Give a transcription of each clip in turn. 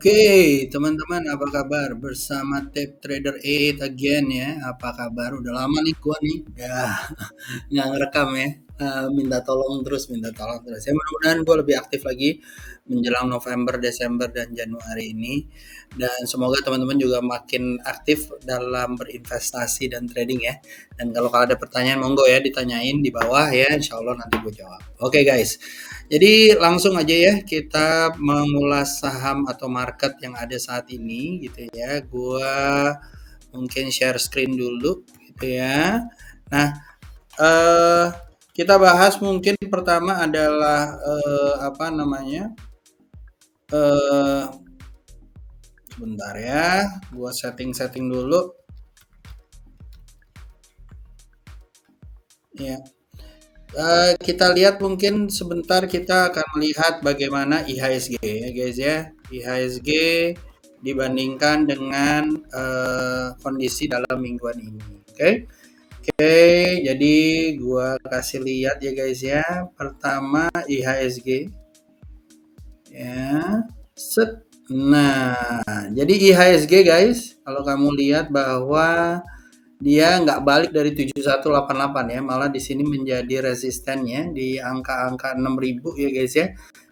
Oke, teman-teman apa kabar? Bersama Tape Trader 8 again ya. Apa kabar? Udah lama nih gua nih. Ya, nggak ngerekam ya. Minta tolong terus, minta tolong terus. Ya mudah-mudahan gue lebih aktif lagi menjelang November, Desember, dan Januari ini. Dan semoga teman-teman juga makin aktif dalam berinvestasi dan trading ya. Dan kalau ada pertanyaan, monggo ya ditanyain di bawah ya. Insya Allah nanti gue jawab. Oke guys. Jadi langsung aja ya kita mengulas saham atau market yang ada saat ini gitu ya. Gua mungkin share screen dulu gitu ya. Nah, eh kita bahas mungkin pertama adalah apa namanya? eh Sebentar ya, gua setting-setting dulu. Ya. Kita lihat mungkin sebentar kita akan melihat bagaimana IHSG ya guys ya. IHSG dibandingkan dengan kondisi dalam mingguan ini. Oke. Oke, jadi gua kasih lihat ya guys ya. Pertama IHSG ya. Set. Nah, jadi IHSG guys, kalau kamu lihat bahwa dia nggak balik dari 7188 ya, malah di sini menjadi resistennya di angka-angka 6000 ya guys ya.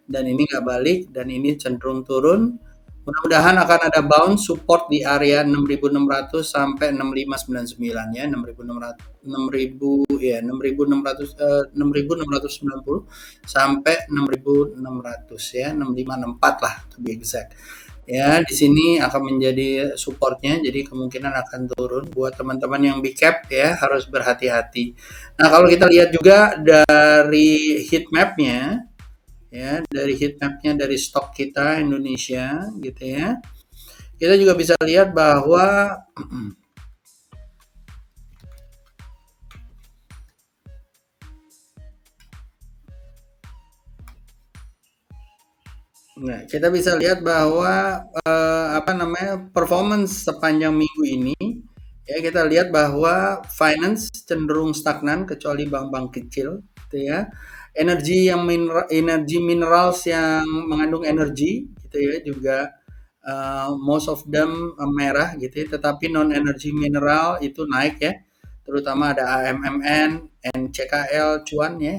Dan ini nggak balik dan ini cenderung turun. Mudah-mudahan akan ada bounce support di area 6600 sampai 6599 ya, 6600 6000 ya, 6600 6690 sampai 6600 ya, 6564 lah to be exact. Ya, di sini akan menjadi supportnya, jadi kemungkinan akan turun. Buat teman-teman yang big cap ya harus berhati-hati. Nah, kalau kita lihat juga dari heat map-nya, ya dari heat map-nya dari stok kita Indonesia gitu ya. Kita juga bisa lihat bahwa nah, kita bisa lihat bahwa apa namanya performance sepanjang minggu ini ya kita lihat bahwa finance cenderung stagnan kecuali bank-bank kecil gitu ya. Energi minerals yang mengandung energi gitu ya juga most of them merah gitu ya, tetapi non energy mineral itu naik ya. Terutama ada AMMN, NCKL, cuan ya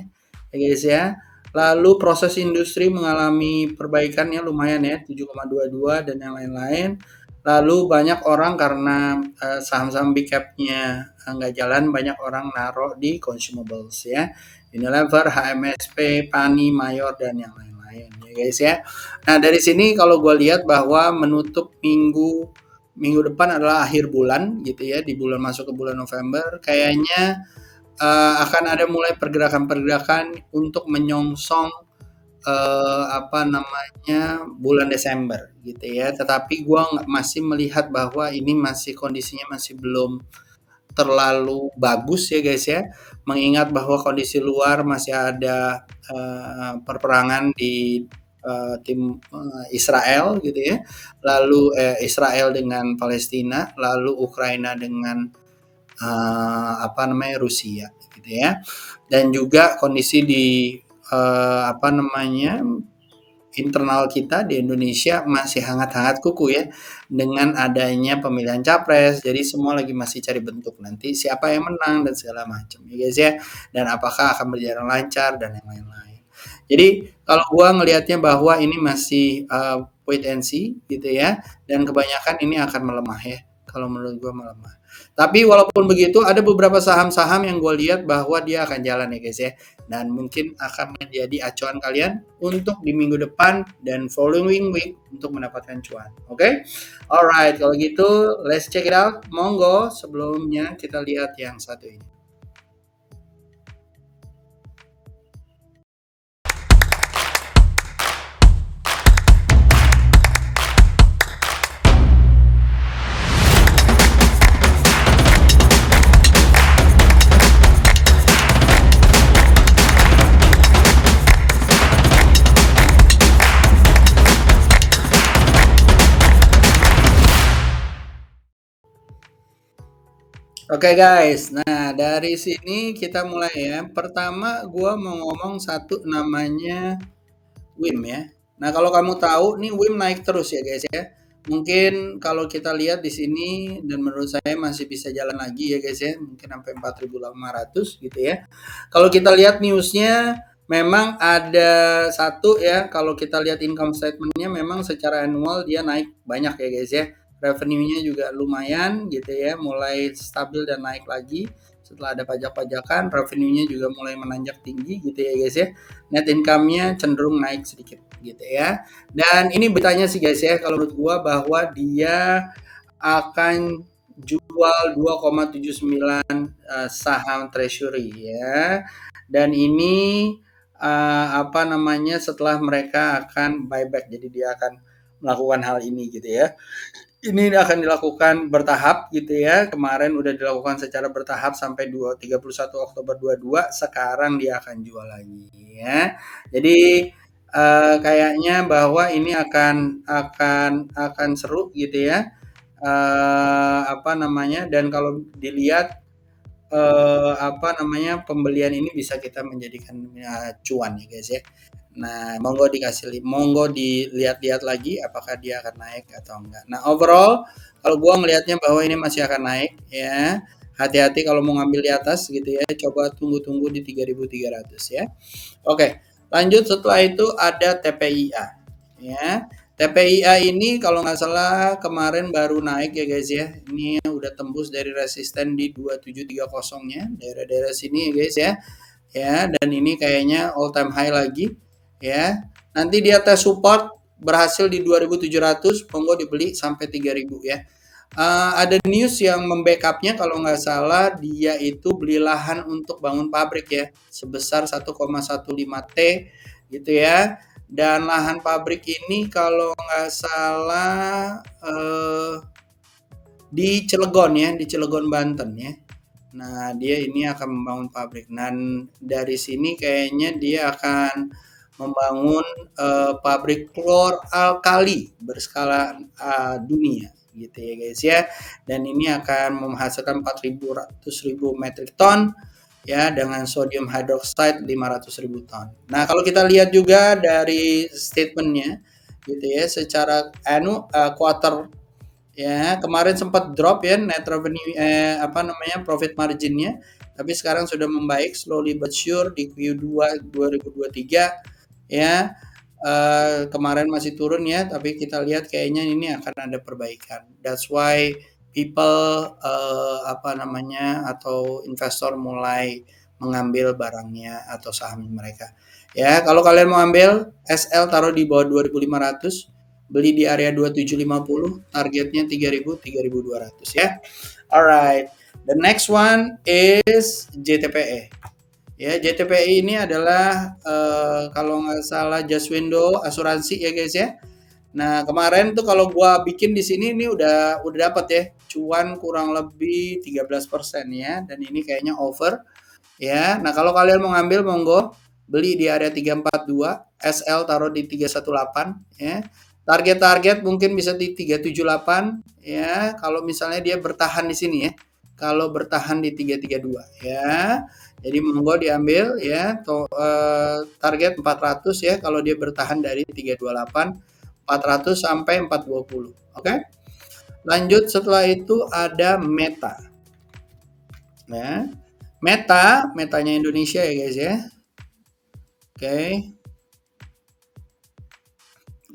guys ya. Lalu proses industri mengalami perbaikan ya lumayan ya 7,22 dan yang lain-lain. Lalu banyak orang karena saham-saham big cap-nya nggak jalan, banyak orang naruh di consumables ya. Unilever, HMSP, Pani, Mayor dan yang lain-lain ya guys ya. Nah dari sini kalau gue lihat bahwa menutup minggu depan adalah akhir bulan gitu ya, di bulan masuk ke bulan November kayaknya akan ada mulai pergerakan-pergerakan untuk menyongsong apa namanya bulan Desember gitu ya. Tetapi gue masih melihat bahwa ini masih kondisinya masih belum terlalu bagus ya guys ya. Mengingat bahwa kondisi luar masih ada perperangan di tim Israel gitu ya. Lalu Israel dengan Palestina, lalu Ukraina dengan apa namanya Rusia gitu ya. Dan juga kondisi di apa namanya internal kita di Indonesia masih hangat-hangat kuku ya dengan adanya pemilihan capres. Jadi semua lagi masih cari bentuk nanti siapa yang menang dan segala macam ya guys ya. Dan apakah akan berjalan lancar dan yang lain-lain. Jadi kalau gua ngelihatnya bahwa ini masih wait and see gitu ya dan kebanyakan ini akan melemah ya. Kalau menurut gua melemah. Tapi walaupun begitu ada beberapa saham-saham yang gue lihat bahwa dia akan jalan ya guys ya. Dan mungkin akan menjadi acuan kalian untuk di minggu depan dan following week untuk mendapatkan cuan. Oke? Okay? Alright, kalau gitu let's check it out. Monggo sebelumnya kita lihat yang satu ini. Oke guys, nah dari sini kita mulai ya. Pertama gue mau ngomong satu namanya WIM ya. Nah, kalau kamu tahu nih WIM naik terus ya guys ya. Mungkin kalau kita lihat di sini dan menurut saya masih bisa jalan lagi ya guys ya. Mungkin sampai 4.500 gitu ya. Kalau kita lihat newsnya memang ada satu ya, kalau kita lihat income statementnya memang secara annual dia naik banyak ya guys ya. Revenue-nya juga lumayan gitu ya, mulai stabil dan naik lagi setelah ada pajak-pajakan. Revenue-nya juga mulai menanjak tinggi gitu ya guys ya. Net income-nya cenderung naik sedikit gitu ya. Dan ini beritanya sih guys ya, kalau menurut gua bahwa dia akan jual 2,79 saham treasury ya. Dan ini apa namanya, setelah mereka akan buyback, jadi dia akan melakukan hal ini gitu ya. Ini akan dilakukan bertahap gitu ya. Kemarin udah dilakukan secara bertahap sampai 31 Oktober 22, sekarang dia akan jual lagi ya. Jadi kayaknya bahwa ini akan seru gitu ya. Apa namanya, dan kalau dilihat apa namanya, pembelian ini bisa kita menjadikan cuan ya guys ya. Nah, monggo dilihat-lihat lagi apakah dia akan naik atau enggak. Nah, overall kalau gua ngelihatnya bahwa ini masih akan naik ya. Hati-hati kalau mau ngambil di atas gitu ya. Coba tunggu-tunggu di 3.300 ya. Oke, lanjut setelah itu ada TPIA ya. TPIA ini kalau nggak salah kemarin baru naik ya guys ya. Ini udah tembus dari resisten di 2730-nya, daerah-daerah sini ya guys ya. Ya, dan ini kayaknya all time high lagi ya. Nanti dia tes support berhasil di 2.700, monggo dibeli sampai 3.000 ya. Ada news yang membackupnya kalau nggak salah dia itu beli lahan untuk bangun pabrik ya sebesar 1,15 T gitu ya. Dan lahan pabrik ini kalau nggak salah di Cilegon ya, di Cilegon Banten ya. Nah, dia ini akan membangun pabrik. Dan dari sini kayaknya dia akan membangun pabrik klor alkali berskala dunia gitu ya guys ya. Dan ini akan menghasilkan 400.000 metrik ton ya, dengan sodium hydroxide 500.000 ton. Nah, kalau kita lihat juga dari statementnya gitu ya, secara quarter ya, kemarin sempat drop ya net revenue apa namanya, profit marginnya, tapi sekarang sudah membaik slowly but sure di Q2 2023 ya. Kemarin masih turun ya, tapi kita lihat kayaknya ini akan ada perbaikan. That's why people apa namanya, atau investor mulai mengambil barangnya atau saham mereka. Ya, kalau kalian mau ambil SL taruh di bawah 2.500, beli di area 2750, targetnya 3.000, 3.200 ya. Alright, the next one is JTPE. Ya, JTPE ini adalah kalau nggak salah Just Window asuransi ya guys ya. Nah, kemarin tuh kalau gua bikin di sini ini udah dapat ya cuan kurang lebih 13% ya, dan ini kayaknya over ya. Nah, kalau kalian mau ngambil monggo beli di area 342, SL taruh di 318 ya. Target-target mungkin bisa di 378 ya, kalau misalnya dia bertahan di sini ya. Kalau bertahan di 332 ya. Jadi monggo diambil ya. Target 400 ya kalau dia bertahan dari 328, 400 sampai 420. Oke. Lanjut setelah itu ada Meta. Ya. Metanya Indonesia ya guys ya. Oke.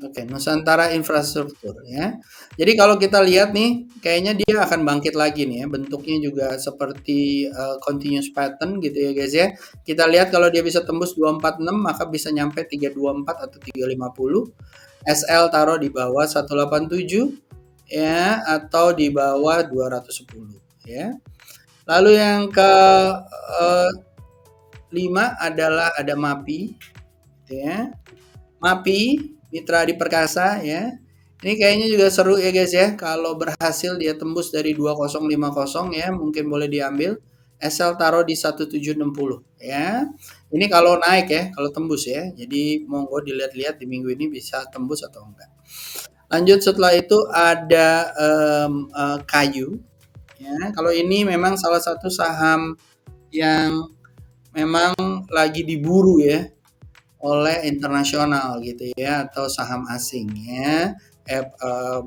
Oke, Nusantara Infrastruktur ya. Jadi kalau kita lihat nih, kayaknya dia akan bangkit lagi nih ya. Bentuknya juga seperti continuous pattern gitu ya guys ya. Kita lihat kalau dia bisa tembus 246 maka bisa nyampe 324 atau 350. SL taruh di bawah 187 ya, atau di bawah 210 ya. Lalu yang ke 5 adalah ada MAPI ya. MAPI Mitra Adi Perkasa ya. Ini kayaknya juga seru ya guys ya. Kalau berhasil dia tembus dari 2050 ya, mungkin boleh diambil. SL taruh di 1760 ya. Ini kalau naik ya, kalau tembus ya. Jadi monggo dilihat-lihat di minggu ini bisa tembus atau enggak. Lanjut setelah itu ada kayu ya. Kalau ini memang salah satu saham yang memang lagi diburu ya. oleh internasional gitu ya atau saham asing ya,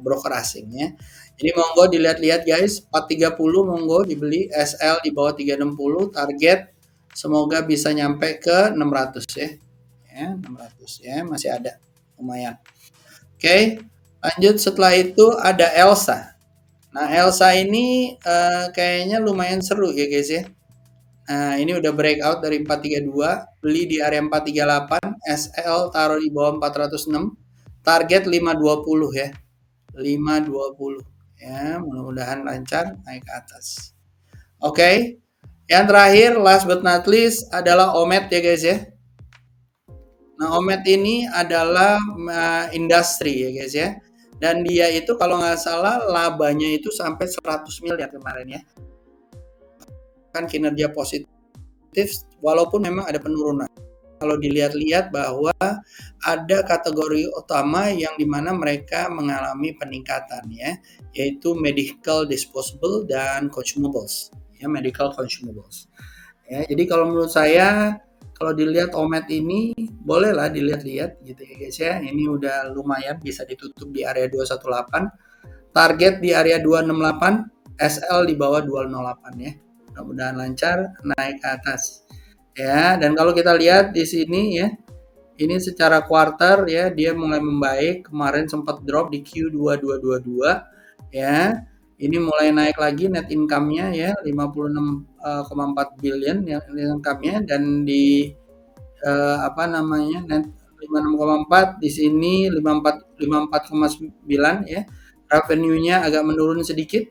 broker asing ya. Jadi monggo dilihat-lihat guys, 430 monggo dibeli, SL di bawah 360, target semoga bisa nyampe ke 600 ya. Ya, 600 ya, masih ada lumayan. Oke, lanjut setelah itu ada Elsa. Nah, Elsa ini kayaknya lumayan seru ya guys ya. Nah, ini udah breakout dari 432, beli di area 438, SL taruh di bawah 406, target 520 ya. 520 ya, mudah-mudahan lancar naik ke atas. Oke. Yang terakhir last but not least adalah Omet ya guys ya. Nah, Omet ini adalah industri ya guys ya. Dan dia itu kalau nggak salah labanya itu sampai 100 miliar kemarin ya. Kan kinerja positif walaupun memang ada penurunan. Kalau dilihat-lihat bahwa ada kategori utama yang dimana mereka mengalami peningkatan ya, yaitu medical disposable dan consumables ya, medical consumables ya. Jadi kalau menurut saya kalau dilihat Omet ini bolehlah dilihat-lihat gitu ya guys ya. Ini udah lumayan bisa ditutup di area 218, target di area 268, SL di bawah 208 ya. Mudah-mudahan lancar naik ke atas. Ya, dan kalau kita lihat di sini ya, ini secara kuartal ya dia mulai membaik. Kemarin sempat drop di Q2222 ya. Ini mulai naik lagi net income-nya ya 56,4 billion ya income-nya, dan di apa namanya net 56,4 di sini 54,9 ya. Revenue-nya agak menurun sedikit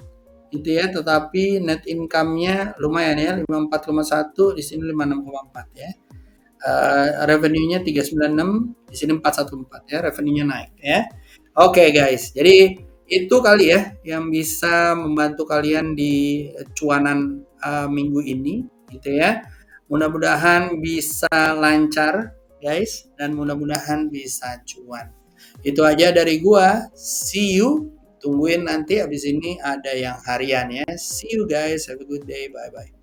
gitu ya, tetapi net income-nya lumayan ya 54,1, di sini 56,4 ya. Revenue-nya 396, di sini 414 ya, revenue-nya naik ya. Oke guys, jadi itu kali ya yang bisa membantu kalian di cuanan minggu ini gitu ya. Mudah-mudahan bisa lancar guys, dan mudah-mudahan bisa cuan. Itu aja dari gua. See you. Tungguin nanti abis ini ada yang harian ya. See you guys. Have a good day. Bye bye.